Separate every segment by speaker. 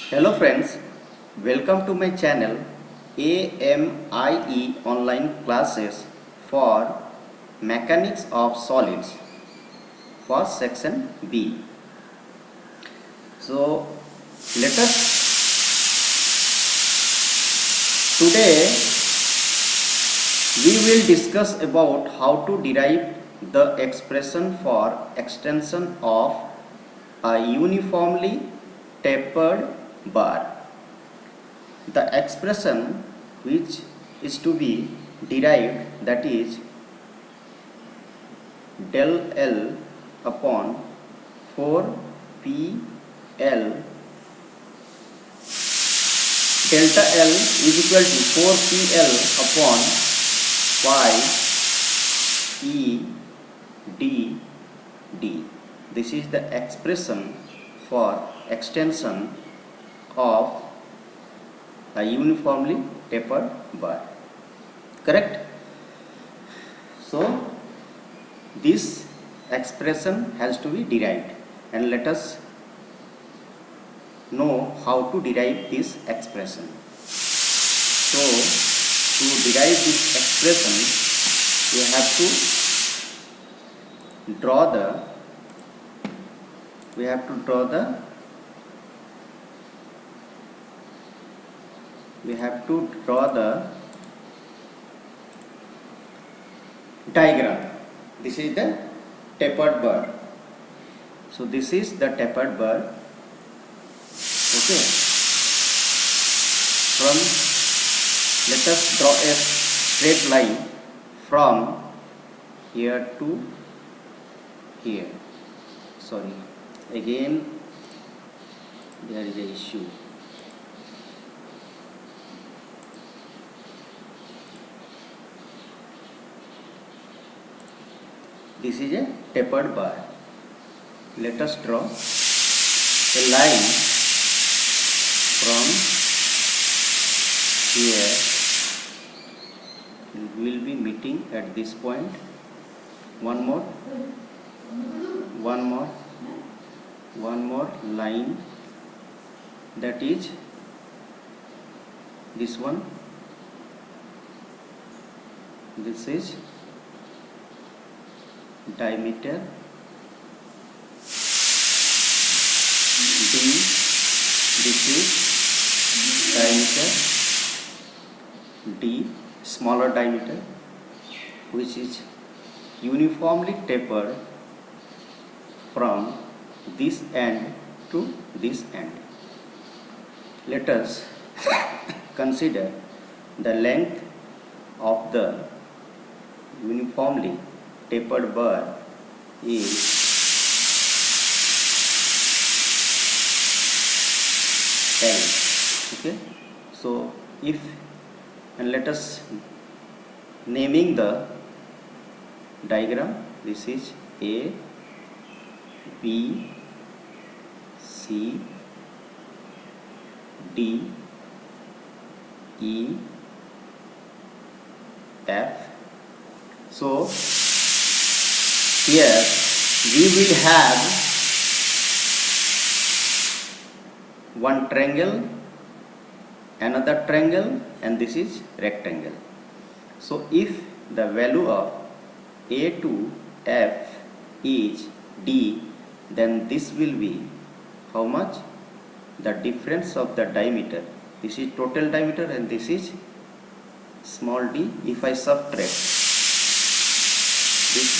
Speaker 1: Hello friends, welcome to my channel AMIE online classes for mechanics of solids for section B. So let us today we will discuss about how to derive the expression for extension of a uniformly tapered bar. The expression which is to be derived, that is del L upon 4PL, delta L is equal to 4PL upon pi E d d. This is the expression for extension of a uniformly tapered bar. Correct? So this expression has to be derived, and let us know how to derive this expression. So to derive this expression, we have to draw the diagram. This is the tapered bar. So this is the tapered bar. Okay. Let us draw a straight line from here to here. Sorry, again there is an issue. This is a tapered bar. Let us draw a line from here. It will be meeting at this point. One more line, that is this one. This is diameter D, this is diameter D, smaller diameter, which is uniformly tapered from this end to this end. Let us consider the length of the uniformly tapered bar is L. Okay, so let us naming the diagram. This is A, B, C, D, E, F. So here we will have one triangle, another triangle, and this is rectangle. So if the value of A to F is D, then this will be how much? The difference of the diameter. This is total diameter and this is small d. If I subtract this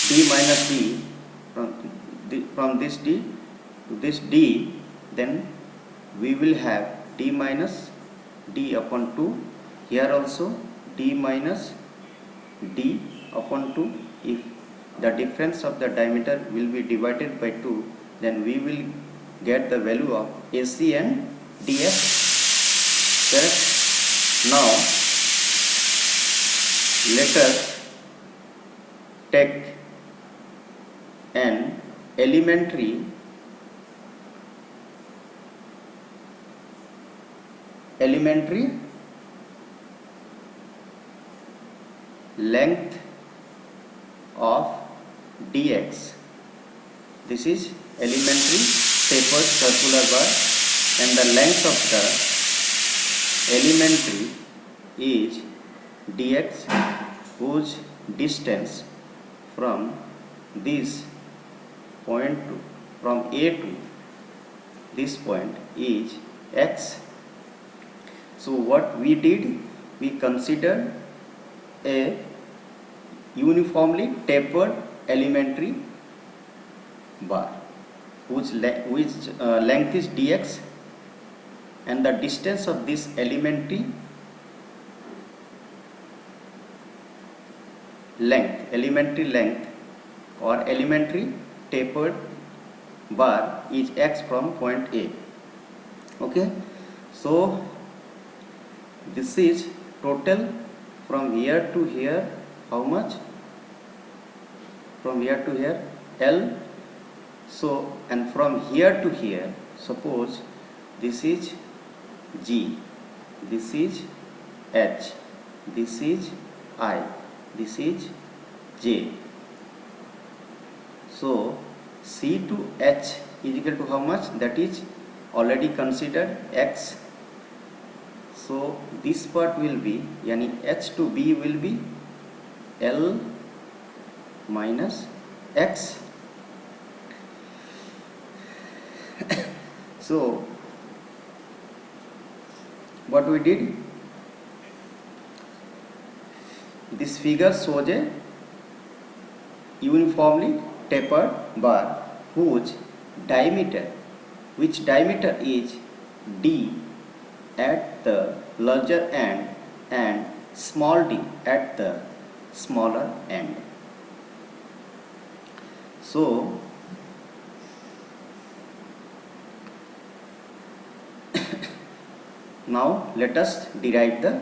Speaker 1: d minus d from this d to this d, then we will have d minus d upon 2. Here also d minus d upon 2. If the difference of the diameter will be divided by 2, then we will get the value of AC and DF. Correct? Now let us take an elementary length of dx. this is elementary tapered circular bar, and the length of the elementary is dx, whose distance from this point to, from A to this point is x. So what we did, we considered a uniformly tapered elementary bar whose length is dx, and the distance of this elementary length or elementary tapered bar is x from point A. Okay, so this is total from here to here. How much? From here to here L. So, and from here to here, suppose this is G, this is H, this is I, this is J. So C to H is equal to how much? That is already considered x. So this part will be, yani H to B will be L minus x. So what we did, this figure shows a uniformly tapered bar whose diameter, which diameter is d at the larger end and small d at the smaller end. So now let us derive the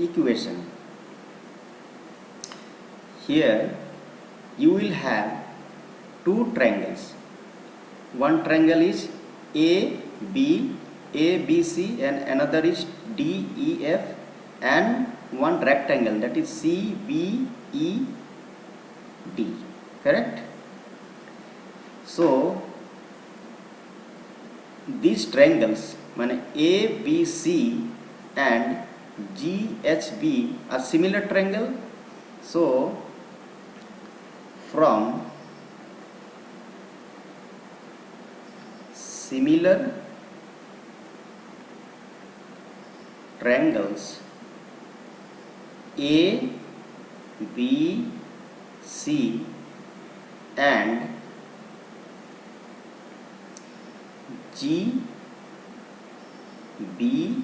Speaker 1: equation. Here you will have two triangles. One triangle is ABC, and another is DEF, and one rectangle, that is CBED. Correct? So these triangles, ABC and GHB are similar triangle. So from similar triangles A, B, C and G, B,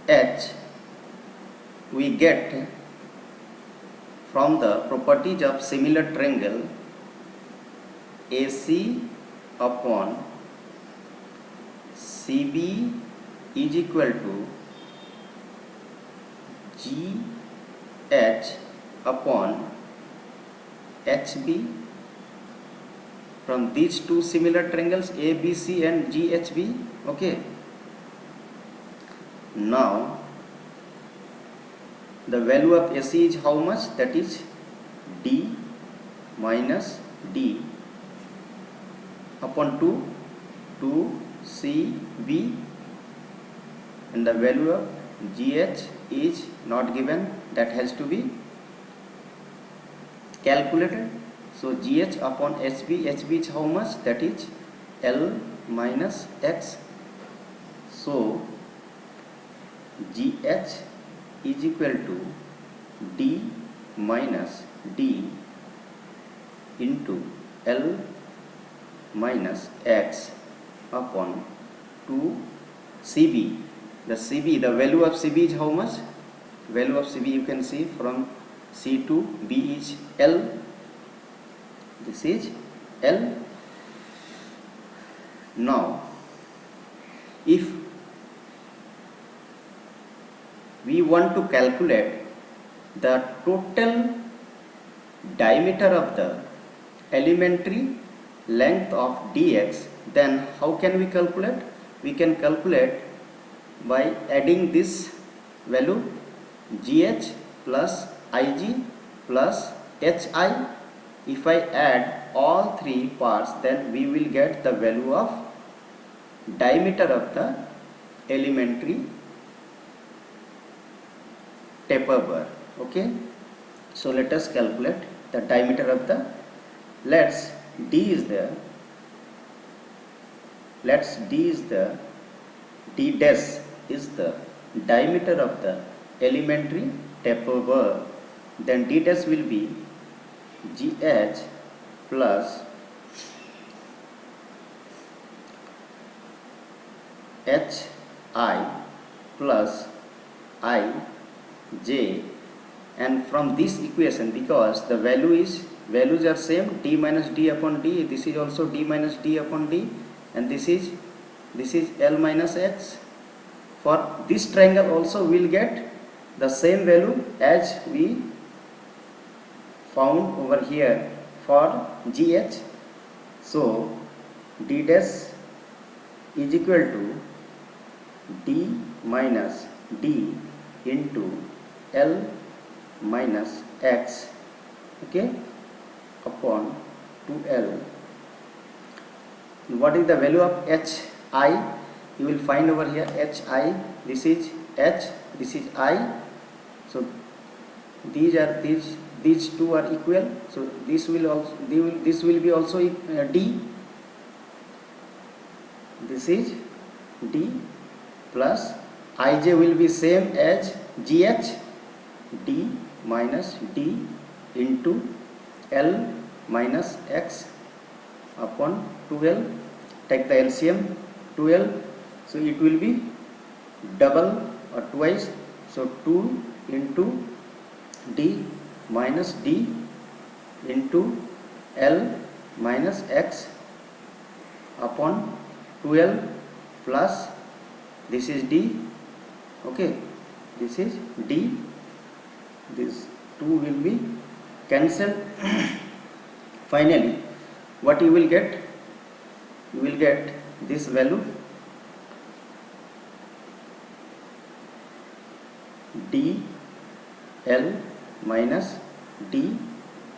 Speaker 1: H, we get from the properties of similar triangle AC upon CB is equal to GH upon HB. From these two similar triangles ABC and GHB. Okay. Now the value of AC is how much? That is D minus D upon 2 CB, and the value of GH is not given, that has to be calculated. So GH upon HB, HB is how much? That is L minus X. So GH is equal to D minus D into L minus X upon 2 CB. The CB, the value of CB is how much? Value of CB you can see from C to B is L. This is L. Now if we want to calculate the total diameter of the elementary length of dx, then how can we calculate? We can calculate by adding this value gh plus ig plus hi if I add all three parts, then we will get the value of diameter of the elementary taper bar. Okay, so let us calculate the diameter of the, let's d is the d dash is the diameter of the elementary taper bar, then d dash will be gh plus hi plus ij, and from this equation, because the values are same, d minus d upon d, this is also d minus d upon d, and this is L minus x. For this triangle also we will get the same value as we found over here for GH. So d dash is equal to d minus d into L minus x, okay, upon 2L. What is the value of hi? You will find over here hi, this is h, this is I, so these two are equal, so this will be also d, this is d, plus ij will be same as gh, d minus d into L minus x upon 2L. Take the LCM 2L, so it will be double or twice, so 2 into d minus d into L minus x upon 2L plus this is d, okay, this is d, this 2 will be cancelled. Finally what you will get? You will get this value d L minus d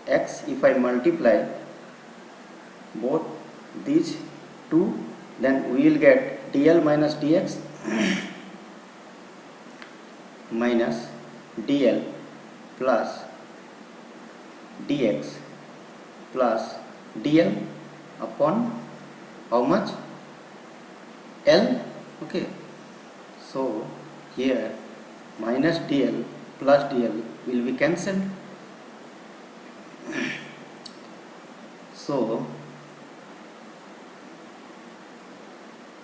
Speaker 1: x. If I multiply both these two, then we will get dl minus dx minus dl plus dx plus dl upon how much? L. Okay, so here minus dl plus dl will be cancelled. So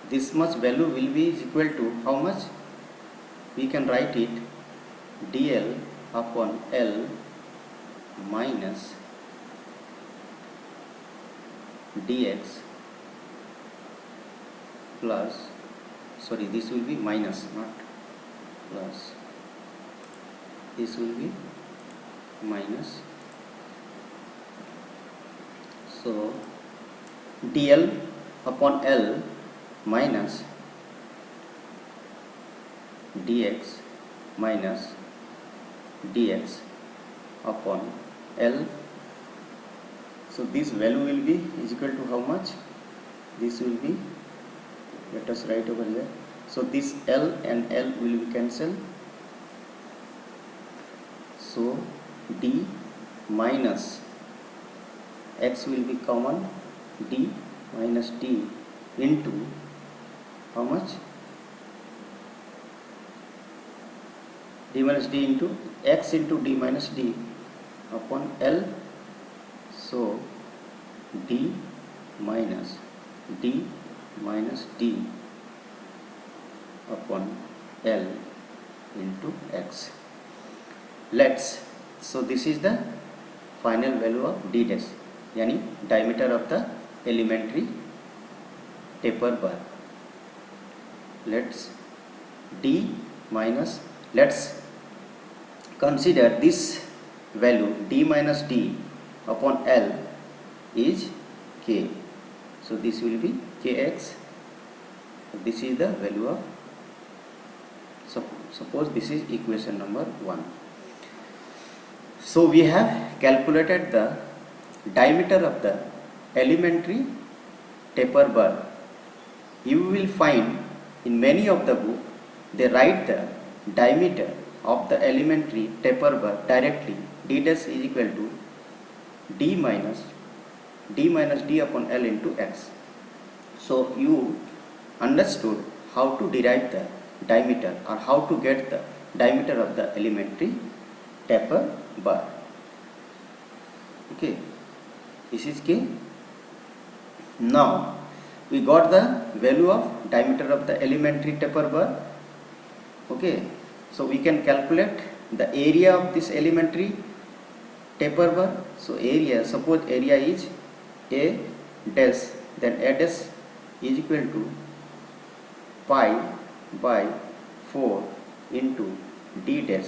Speaker 1: this much value will be equal to how much? We can write it dl upon L minus dx plus, sorry, this will be minus, not plus, this will be minus, so dl upon L minus dx minus dx upon L. So this value will be is equal to how much? This will be, let us write over here, so this L and L will be cancelled, so d minus x will be common, d minus d into how much? D minus d into x into d minus d upon L, so d minus d minus d upon L into x. Let's, so this is the final value of d dash, yani diameter of the elementary taper bar. Let's d minus, let's consider this value d minus d upon L is k, so this will be kx. This is the value of, suppose this is equation number 1. So we have calculated the diameter of the elementary taper bar. You will find in many of the book they write the diameter of the elementary taper bar directly. D dash is equal to d minus d upon L into x. So you understood how to derive the diameter or how to get the diameter of the elementary taper bar. Okay, this is K. Now we got the value of diameter of the elementary taper bar. Okay, so we can calculate the area of this elementary taper bar. So area, suppose area is A dash, then A dash is equal to pi by 4 into d dash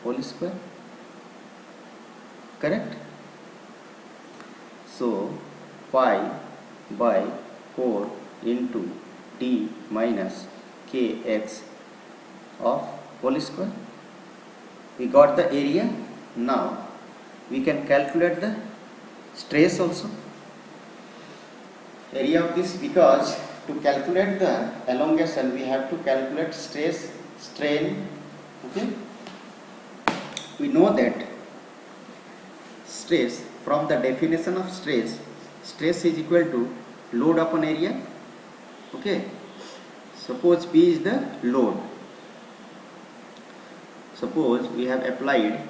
Speaker 1: whole square. Correct? So pi by 4 into d minus kx of whole square. We got the area. Now we can calculate the stress also. Area of this, because to calculate the elongation we have to calculate stress, strain. Okay, we know that stress, from the definition of stress, stress is equal to load upon area. Okay, suppose P is the load. Suppose we have applied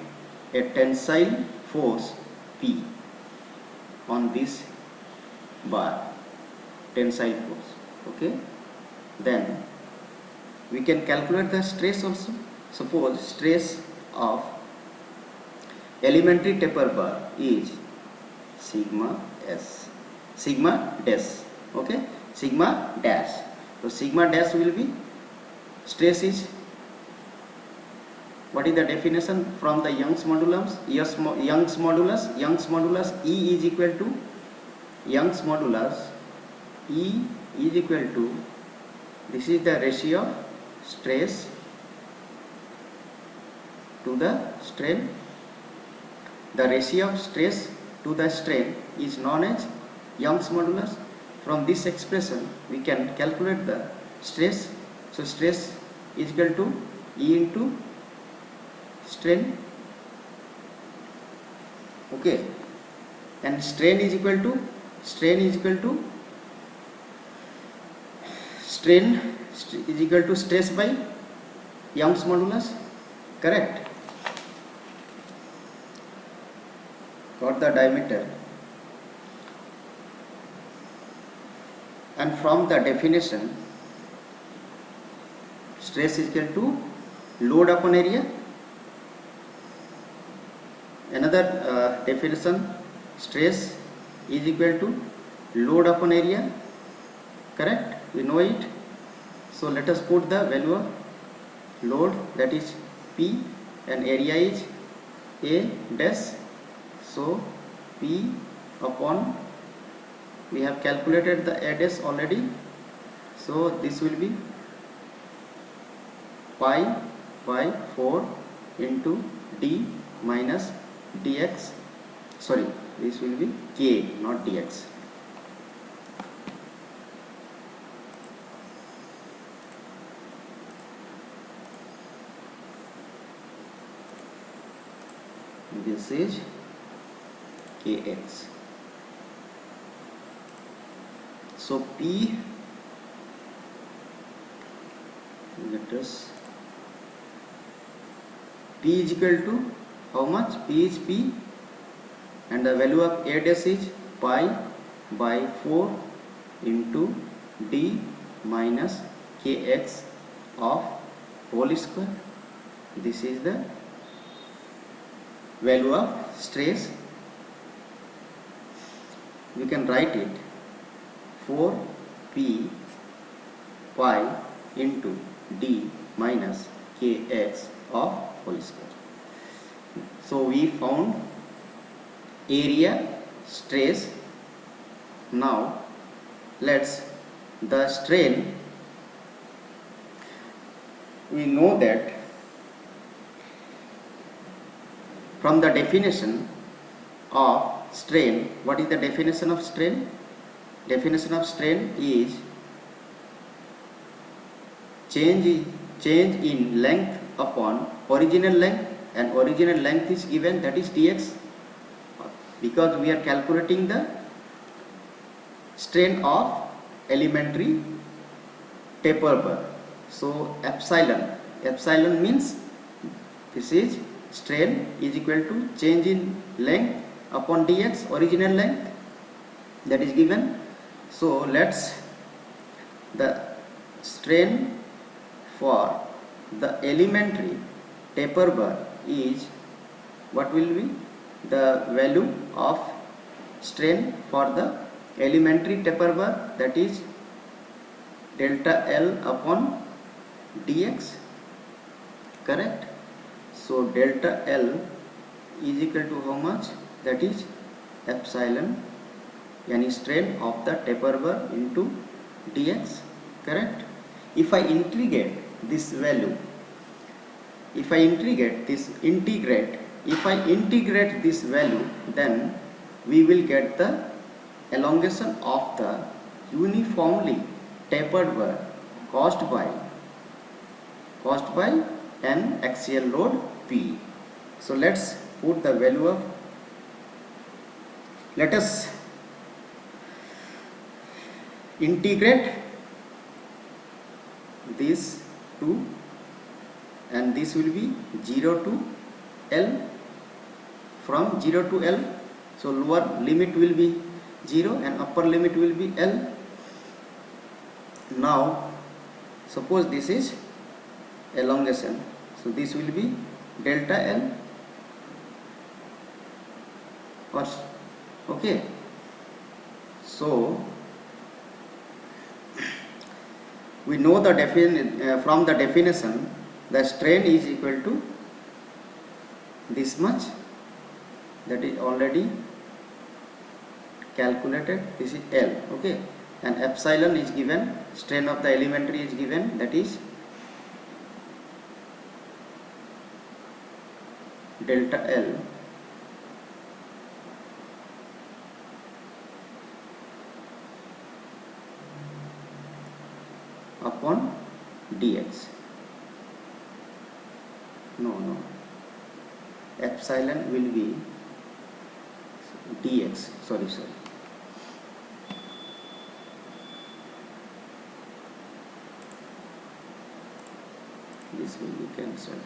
Speaker 1: a tensile force P on this bar, tensile force. Okay, then we can calculate the stress also. Suppose stress of elementary taper bar is sigma s, sigma dash. Okay, sigma dash. So sigma dash will be, stress is, what is the definition from the Young's modulus? Young's modulus E is equal to, Young's modulus E is equal to, this is the ratio of stress to the strain. The ratio of stress to the strain is known as Young's modulus. From this expression we can calculate the stress. So stress is equal to E into strain. Okay, and strain is equal to strain is equal to stress by Young's modulus. Correct? Got the diameter. And from the definition, stress is equal to load upon area. Another definition, stress is equal to load upon area. Correct? We know it. So let us put the value of load, that is P, and area is A dash. So P upon, we have calculated the A dash already. So this will be pi by 4 into d minus dx. Sorry, this will be k, not dx. This is kx. So P, let us, P is equal to how much? P is P, and the value of A dash is pi by 4 into d minus kx of whole square. This is the value of stress. We can write it 4p pi into d minus kx of whole square. So we found area, stress. Now let's, the strain, we know that from the definition of strain, what is the definition of strain? Definition of strain is change in length upon original length, and original length is given, that is dx, because we are calculating the strain of elementary taper bar. So epsilon means this is strain is equal to change in length upon dx, original length, that is given. So let's the strain for the elementary taper bar is, what will be the value of strain for the elementary taper bar, that is delta L upon dx, correct? So delta L is equal to how much? That is epsilon, yani strain of the taper bar into dx, correct? If I integrate this value, if I integrate this value, then we will get the elongation of the uniformly tapered bar caused by an axial load P. So let's put the value of, let us integrate this 2, and this will be 0 to L, from 0 to L. So lower limit will be 0 and upper limit will be L. Now suppose this is elongation, so this will be delta L, or okay. So we know the from the definition, the strain is equal to this much, that is already calculated, this is L, okay, and epsilon is given, strain of the elementary is given, that is delta L upon dx. No, epsilon will be dx, sorry, this will be cancelled.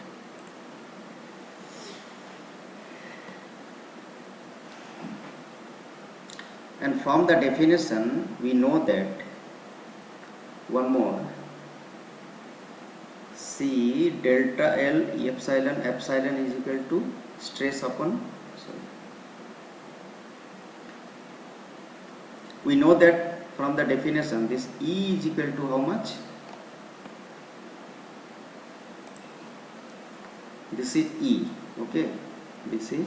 Speaker 1: And from the definition we know that, one more, C delta L epsilon is equal to stress upon, we know that from the definition this E is equal to how much? This is E, okay, this is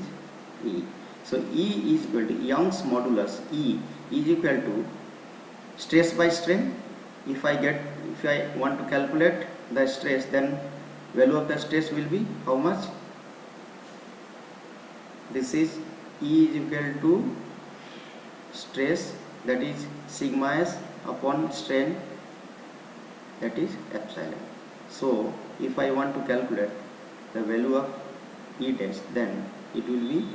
Speaker 1: E. So E is equal to Young's modulus, E is equal to stress by strain. If I want to calculate the stress, then value of the stress will be how much? This is E is equal to stress, that is sigma s upon strain, that is epsilon. So if I want to calculate the value of E dash, then it will be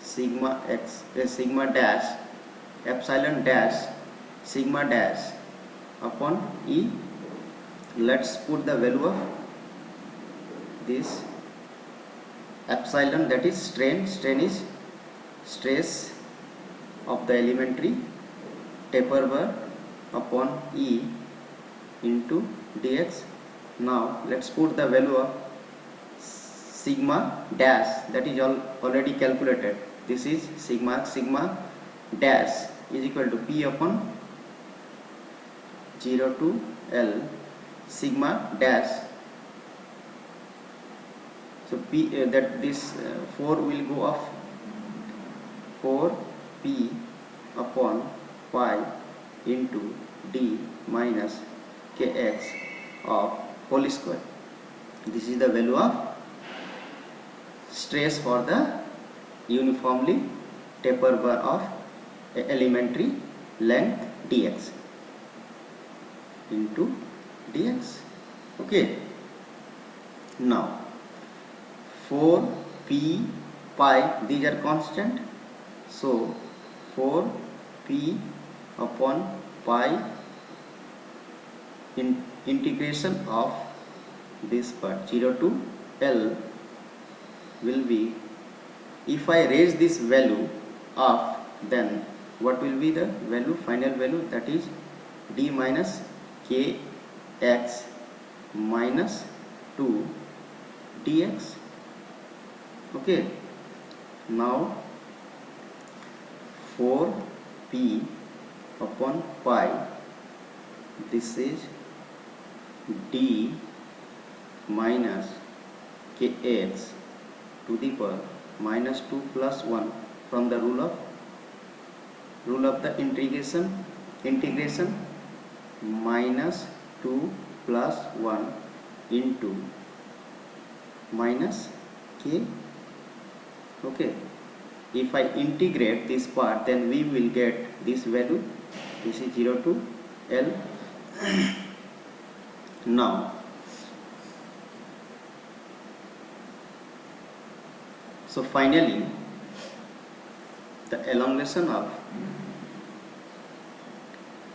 Speaker 1: sigma x, sigma dash epsilon dash sigma dash upon E. Let's put the value of this epsilon, that is strain is stress of the elementary taper bar upon E into dx. Now let's put the value of sigma dash, that is already calculated. This is sigma dash is equal to P upon 0 to L sigma dash. So P that this 4 will go off, 4 P upon pi into D minus Kx of whole square. This is the value of stress for the uniformly taper bar of elementary length dx into dx. Okay. Now 4 p pi, these are constant, so 4 p upon pi integration of this part 0 to L will be, if I raise this value up, then what will be the value, final value, that is d minus kx minus 2 dx. Okay. Now 4 p upon pi, this is d minus kx to the power minus 2 plus 1 from the rule of the integration minus 2 plus 1 into minus k. Okay. If I integrate this part, then we will get this value. This is 0 to L. Now so finally the elongation of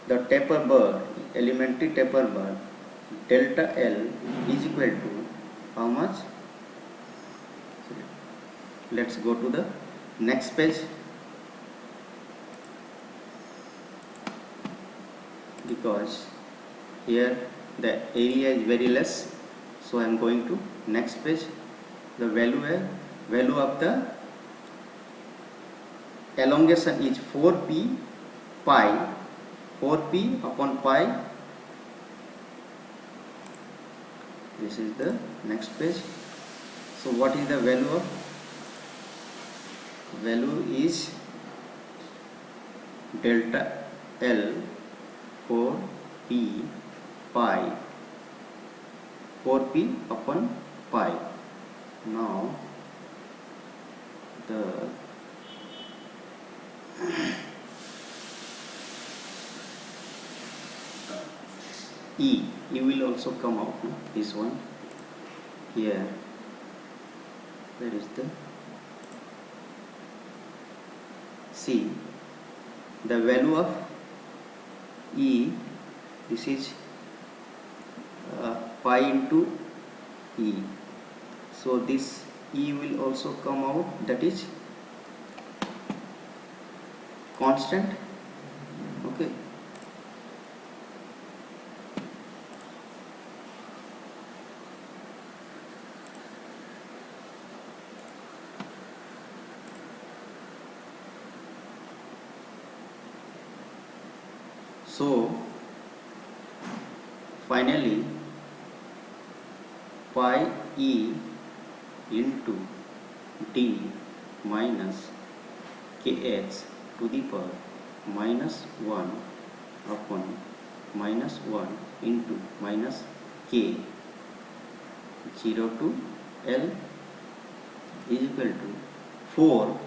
Speaker 1: the taper bar, elementary taper bar, delta L is equal to how much? Let's go to the next page, because here the area is very less, so I am going to next page. The value of the elongation is 4p pi, 4p upon pi. This is the next page. So what is the value of? Value is delta L 4p pi, 4p upon pi. Now the E will also come out, no? This one here, where is the C? The value of E, this is pi into E, so this E will also come out, that is constant. Okay. So finally pi E into d minus kx to the power minus 1 upon minus 1 into minus k 0 to L is equal to 4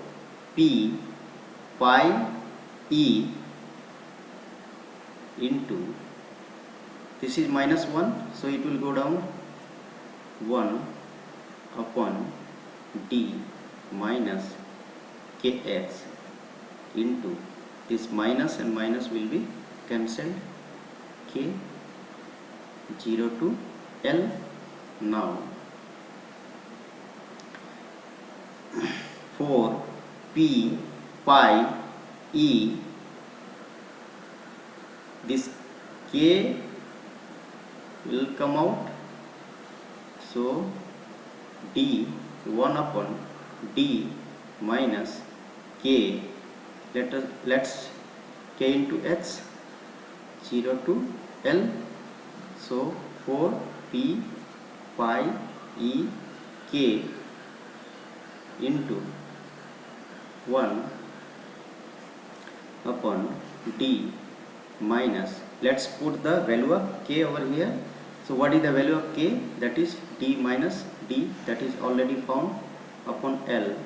Speaker 1: p pi E into, this is minus 1, so it will go down, 1 upon d minus kx into, this minus and minus will be cancelled, k 0 to L. Now 4 p pi E, this k will come out, so d 1 upon d minus k, let's k into x 0 to L, so 4 p pi E k into 1 upon d minus, let's put the value of k over here. So what is the value of k? That is d minus d, that is already found, upon L.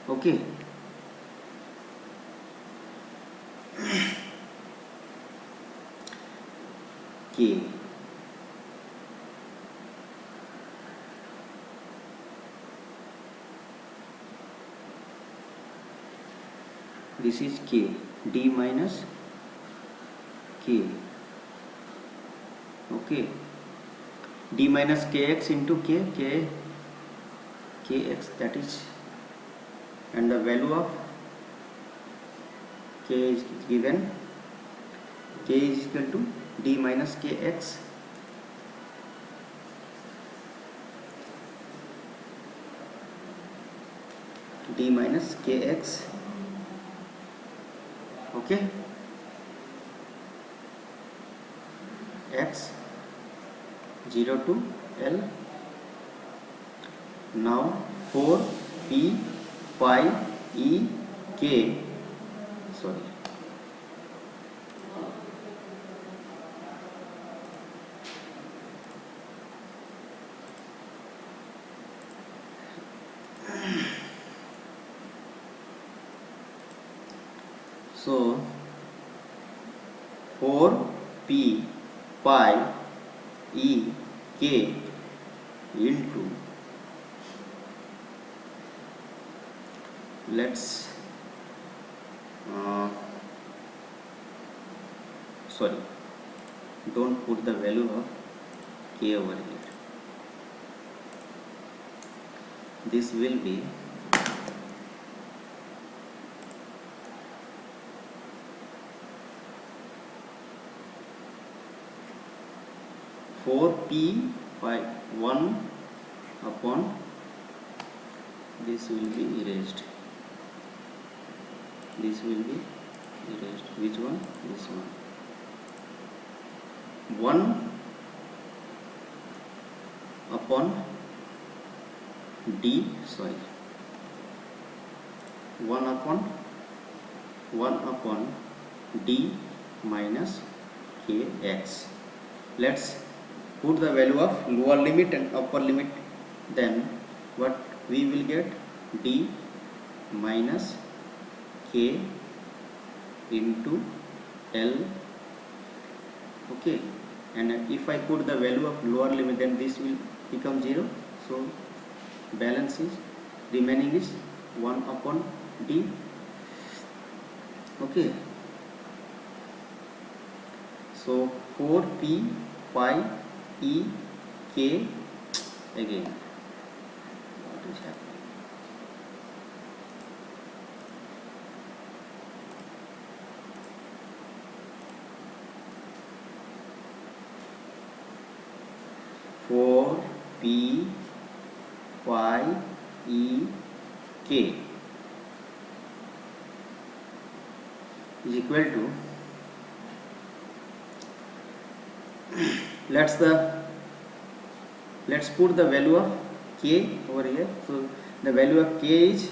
Speaker 1: Okay. K. This is K. D minus K. Okay. D minus Kx into Kx, that is, and the value of K is given. K is equal to D minus Kx. D minus Kx. Okay. X 0 to L. Now 4 P pi E K, sorry, so 4 P pi E K into, let's sorry, don't put the value of K over here. This will be 4P by 1 upon, this will be erased. This will be erased. Which one? This one. 1 upon D, sorry, 1 upon D minus Kx. Let's put the value of lower limit and upper limit. Then what we will get? D minus K into L. Okay, and if I put the value of lower limit, then this will become 0. So balance is remaining is 1 upon D. Okay, so 4P pi E K, again what is happening? 4P pi E K is equal to, let's put the value of K over here. So the value of K is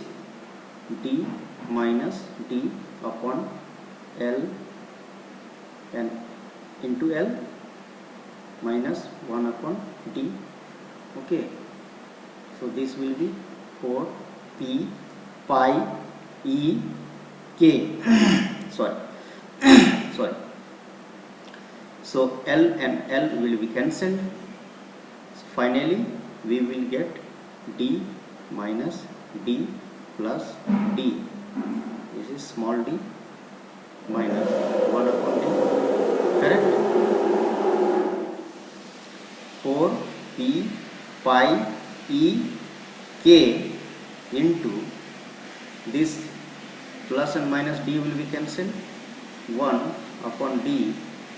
Speaker 1: D minus D upon L and into L minus 1 upon D. Okay, so this will be 4 P pi E K. sorry sorry, so L and L will be cancelled. So finally we will get D minus D plus D. This is small d minus 1 upon D. Correct? 4 P pi E K into this plus and minus D will be cancelled. 1 upon D,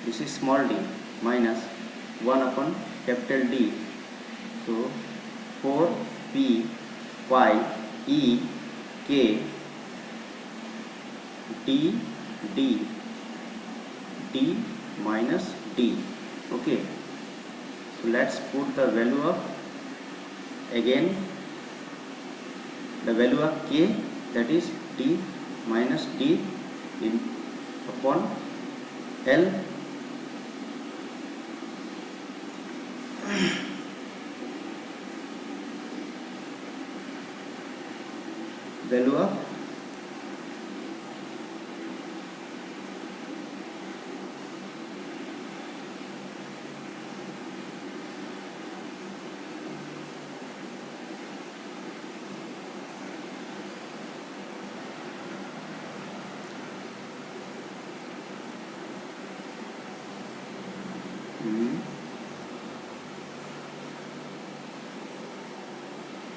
Speaker 1: this is small d, minus 1 upon capital D. So 4 P pi E K D D D minus D. Okay, so let's put the value of, again the value of K, that is D minus D in upon L. value of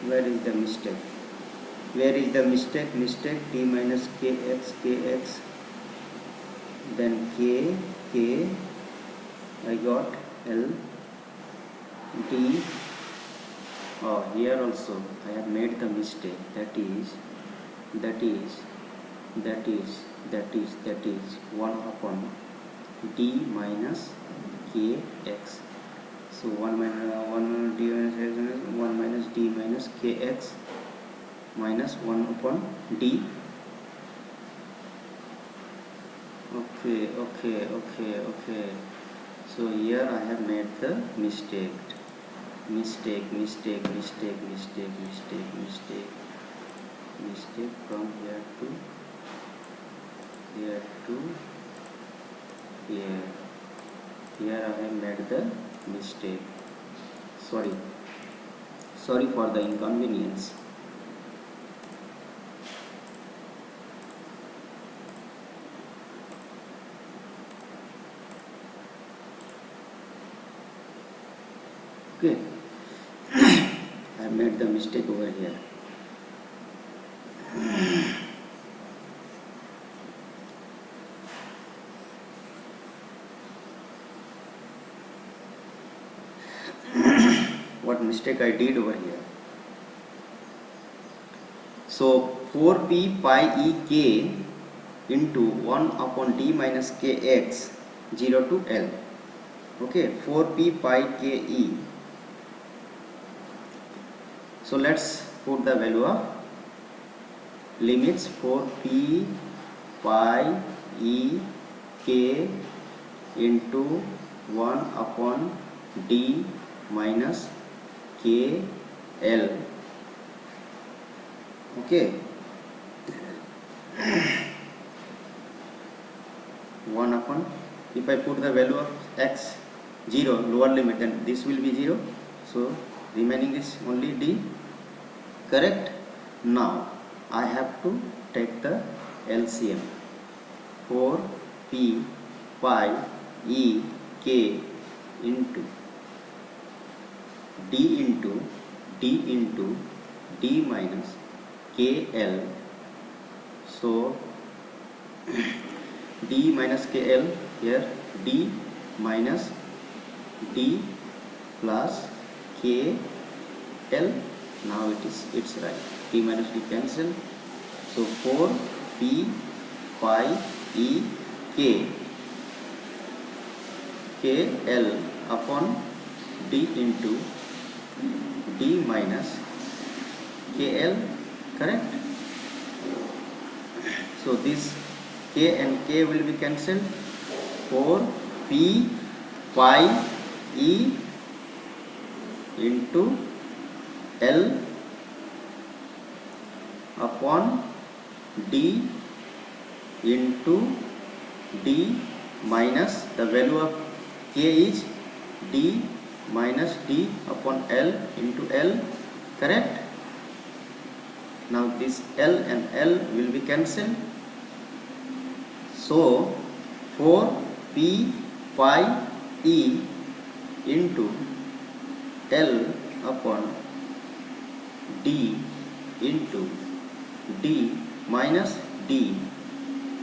Speaker 1: where is the mistake? Where is the mistake? Mistake t minus kx, then k, I got L d. Oh, here also I have made the mistake. That is 1 upon d minus kx. So 1 minus d minus kx minus 1 upon d. Okay. So here I have made the mistake from here to here. Here I have made the mistake. Sorry for the inconvenience. Okay. I made the mistake over here. What mistake I did over here? So 4p pi e k into 1 upon d minus kx 0 to L. Okay, 4p pi k e. So let's put the value of limits 4p pi e k into 1 upon d minus k L. Okay. 1 upon, if I put the value of x 0 lower limit, then this will be 0. So remaining is only d. Correct. Now I have to take the LCM. 4p pi e k into d minus kl. So d minus kl, here d minus d plus kl. Now it's right. D minus d cancel. So 4p pi e k kl upon d into d minus kl. Correct. So this k and k will be cancelled. 4p pi e into L upon d into d minus, the value of k is d minus d upon L into L. Correct. Now this L and L will be cancelled. So 4p pi e into L upon d into d minus d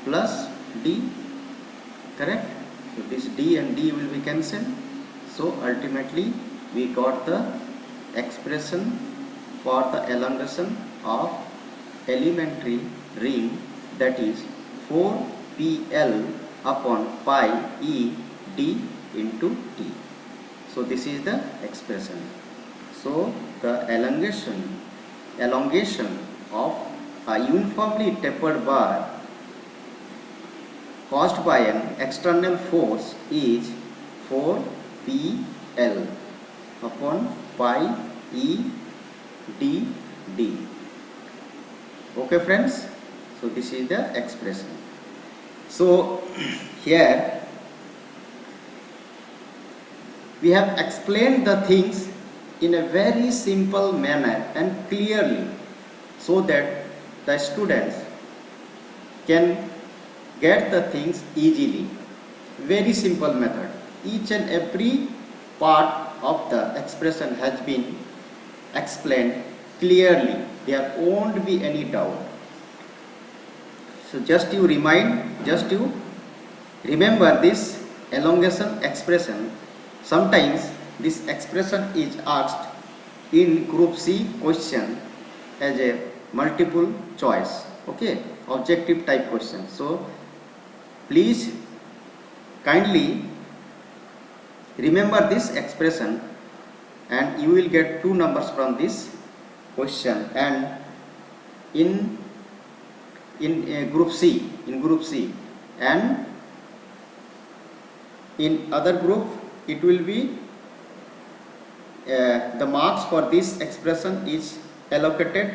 Speaker 1: plus d. Correct. So this d and d will be cancelled. So ultimately we got the expression for the elongation of elementary ring, that is 4pl upon pi e d into d. So this is the expression. So the elongation of a uniformly tapered bar caused by an external force is 4pl upon pi e d d. Okay friends, so this is the expression. So here we have explained the things in a very simple manner and clearly, so that the students can get the things easily. Very simple method. Each and every part of the expression has been explained clearly. There won't be any doubt. So just you remember this elongation expression. Sometimes this expression is asked in group C question as a multiple choice, okay, objective type question. So please kindly remember this expression and you will get 2 numbers from this question. And in group C, and in other group it will be the marks for this expression is allocated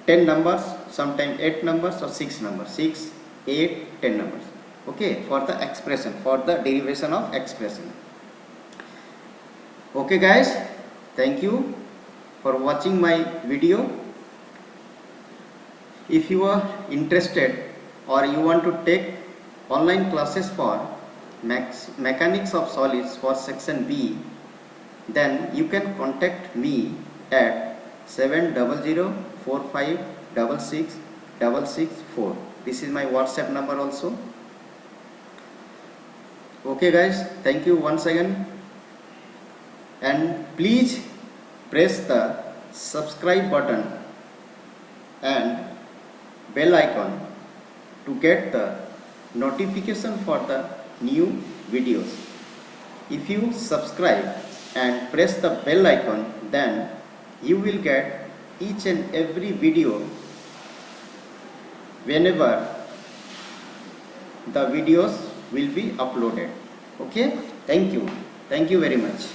Speaker 1: 10 numbers, sometimes 8 numbers or 6 numbers, 6, 8, 10 numbers, okay, for the expression, for the derivation of expression. Okay guys, thank you for watching my video. If you are interested or you want to take online classes for mechanics of solids for section B, then you can contact me at 70045666664. This is my WhatsApp number also. Okay guys, thank you once again, and please press the subscribe button and bell icon to get the notification for the new videos. If you subscribe and press the bell icon, then you will get each and every video whenever the videos will be uploaded. Okay, thank you very much.